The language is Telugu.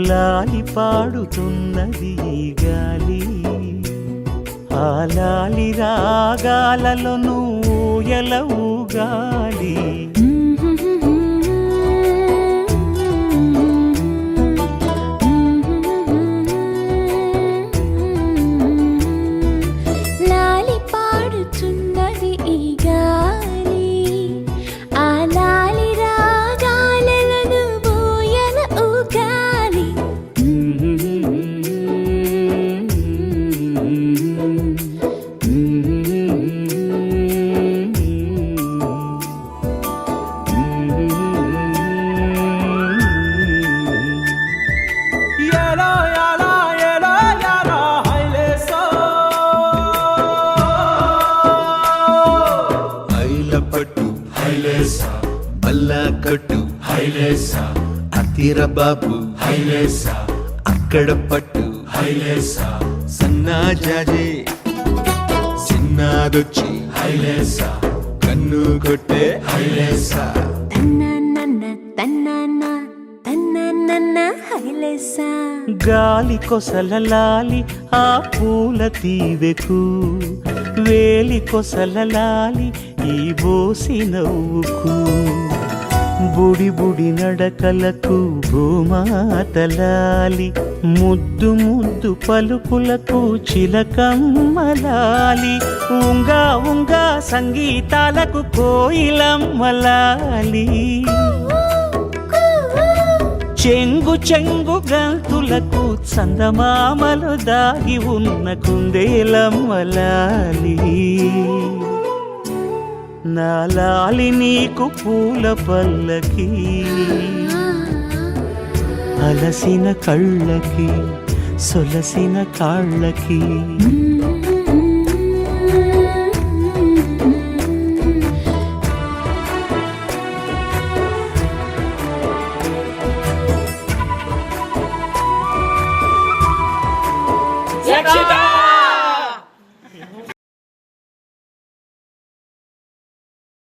లాలి పాడుతున్నది ఈ గాలి, ఆ లాలి రాగాలలో నువ్వు ఎలా ఊగాలి. లాలి పాడుతున్నది ఈ గాలి, ఆ లాలి రాగాలలో నువ్వు ఎలా ఊగాలి. కట్టు హైలేసా, అతిర బాబు హైలేసా, అక్కడ పట్టు హైలేసా, సన్నా జాజే చిన్నాదొచ్చి హైలేసా, కన్ను కొట్టే హైలేసా. గాలి కొసలలాలి ఆ పూల తీవెకు, వేలి కొసలలాలి ఈ బోసి నవ్వుకు, బుడి బుడి నడకలకు భూమాతలాలి, ముద్దు ముద్దు పలుకులకు చిలకమ్మలాలి, ఉంగా ఉంగా సంగీతాలకు కోయిలమ్మలాలి, చెంగు చెంగు గంతులకు చందమామలు దాగి ఉన్న కుందేలమ్మలాలి. నా లాలి నీకు పూల పల్లకి, అలసిన కళ్ళకి సొలసిన కాళ్ళకి.